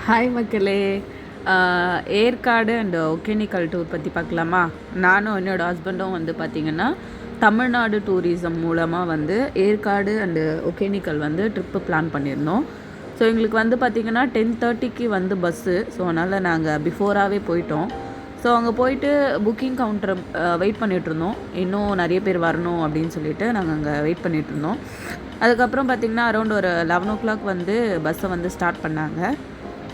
Hi மக்களே. Yercaud and Hogenakkal tour பற்றி பார்க்கலாமா? நானும் என்னோடய ஹஸ்பண்டும் வந்து பார்த்திங்கன்னா தமிழ்நாடு டூரிசம் மூலமாக வந்து ஏற்காடு அண்டு ஒகேனக்கல் வந்து ட்ரிப்பு பிளான் பண்ணியிருந்தோம். ஸோ எங்களுக்கு வந்து பார்த்திங்கன்னா 10:30க்கு வந்து பஸ்ஸு. ஸோ அதனால் நாங்கள் பிஃபோராகவே போயிட்டோம். ஸோ அங்கே போயிட்டு புக்கிங் கவுண்டர் வெயிட் பண்ணிகிட்ருந்தோம். இன்னும் நிறைய பேர் வரணும் அப்படின்னு சொல்லிட்டு நாங்கள் அங்கே வெயிட் பண்ணிகிட்ருந்தோம். அதுக்கப்புறம் பார்த்திங்கன்னா அரௌண்ட் ஒரு 11 o'clock வந்து பஸ்ஸை வந்து ஸ்டார்ட் பண்ணாங்க.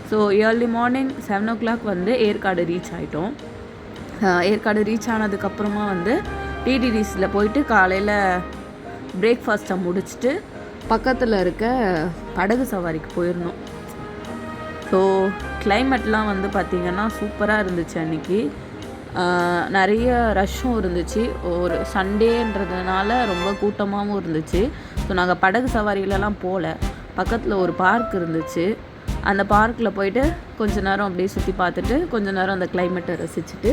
ஸோ ஏர்லி மார்னிங் 7 o'clock வந்து ஏற்காடு ரீச் ஆகிட்டோம். ஏற்காடு ரீச் ஆனதுக்கப்புறமா வந்து டிடிடிஸில் போயிட்டு காலையில் பிரேக்ஃபாஸ்ட்டை முடிச்சுட்டு பக்கத்தில் இருக்க படகு சவாரிக்கு போயிருந்தோம். ஸோ கிளைமேட்லாம் வந்து பார்த்திங்கன்னா சூப்பராக இருந்துச்சு. அன்றைக்கி நிறைய ரஷ்ஷும் இருந்துச்சு. ஒரு சண்டேன்றதுனால ரொம்ப கூட்டமாகவும் இருந்துச்சு. ஸோ நாங்கள் படகு சவாரியிலலாம் போகல. பக்கத்தில் ஒரு பார்க் இருந்துச்சு. அந்த பார்க்கில் போயிட்டு கொஞ்ச நேரம் அப்படியே சுற்றி பார்த்துட்டு கொஞ்ச நேரம் அந்த கிளைமேட்டை ரசிச்சுட்டு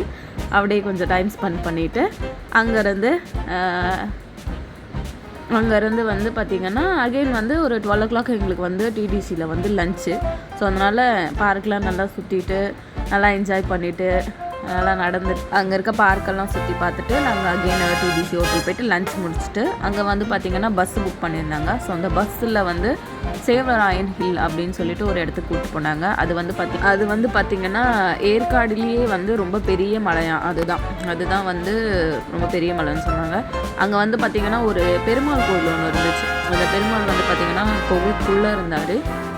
அப்படியே கொஞ்சம் டைம் ஸ்பெண்ட் பண்ணிவிட்டு அங்கேருந்து வந்து பார்த்திங்கன்னா அகெயின் வந்து ஒரு 12 o'clock எங்களுக்கு வந்து டிடிசியில் வந்து லன்ச்சு. ஸோ அதனால் பார்க்கெலாம் நல்லா சுற்றிட்டு நல்லா என்ஜாய் பண்ணிவிட்டு நல்லா நடந்து அங்கே இருக்க பார்க்கெல்லாம் சுற்றி பார்த்துட்டு நாங்கள் அகெயின் டிடிசி ஹோட்டல் போய்ட்டு லன்ச் முடிச்சுட்டு அங்கே வந்து பார்த்திங்கன்னா பஸ்ஸு புக் பண்ணியிருந்தாங்க. ஸோ அந்த பஸ்ஸில் வந்து சேவராயன் ஹில் அப்படின்னு சொல்லிட்டு ஒரு இடத்துக்கு கூப்பிட்டு போனாங்க. அது வந்து பார்த்திங்கன்னா ஏற்காடுலேயே வந்து ரொம்ப பெரிய மலையாம். அதுதான் வந்து ரொம்ப பெரிய மலைன்னு சொன்னாங்க. அங்கே வந்து பார்த்திங்கன்னா ஒரு பெருமாள் கோவில் ஒன்று இருந்துச்சு. அந்த பெருமாள் வந்து பார்த்திங்கன்னா கோவிலுக்குள்ளே இருந்தார்.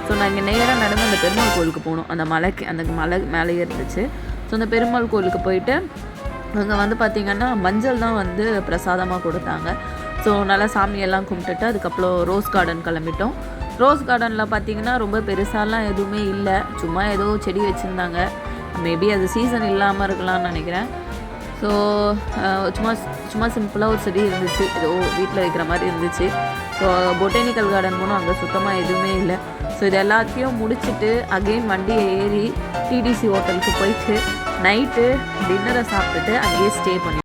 ஸோ நாங்கள் நேராக நடந்து அந்த பெருமாள் கோவிலுக்கு போகணும். அந்த மலை மேலேயே இருந்துச்சு. ஸோ அந்த பெருமாள் கோவிலுக்கு போயிட்டு அங்கே வந்து பார்த்திங்கன்னா மஞ்சள் தான் வந்து பிரசாதமாக கொடுத்தாங்க. ஸோ நல்லா சாமியெல்லாம் கும்பிட்டுட்டு அதுக்கப்புறம் ரோஸ் கார்டன் கிளம்பிட்டோம். ரோஸ் கார்டனில் பார்த்திங்கன்னா ரொம்ப பெருசாலாம் எதுவுமே இல்லை. சும்மா ஏதோ செடி வச்சுருந்தாங்க. மேபி அது சீசன் இல்லாமல் இருக்கலாம்னு நினைக்கிறேன். ஸோ சும்மா சிம்பிளாக ஒரு செடி இருந்துச்சு. ஏதோ வீட்டில் வைக்கிற மாதிரி இருந்துச்சு. ஸோ பொட்டானிக்கல் கார்டன் போனோம். அங்கே சுத்தமாக எதுவுமே இல்லை. ஸோ இது எல்லாத்தையும் முடிச்சுட்டு அகெயின் வண்டியை ஏறி டிடிசி ஹோட்டலுக்கு போயிட்டு நைட்டு டின்னரை சாப்பிட்டுட்டு அங்கேயே ஸ்டே பண்ணி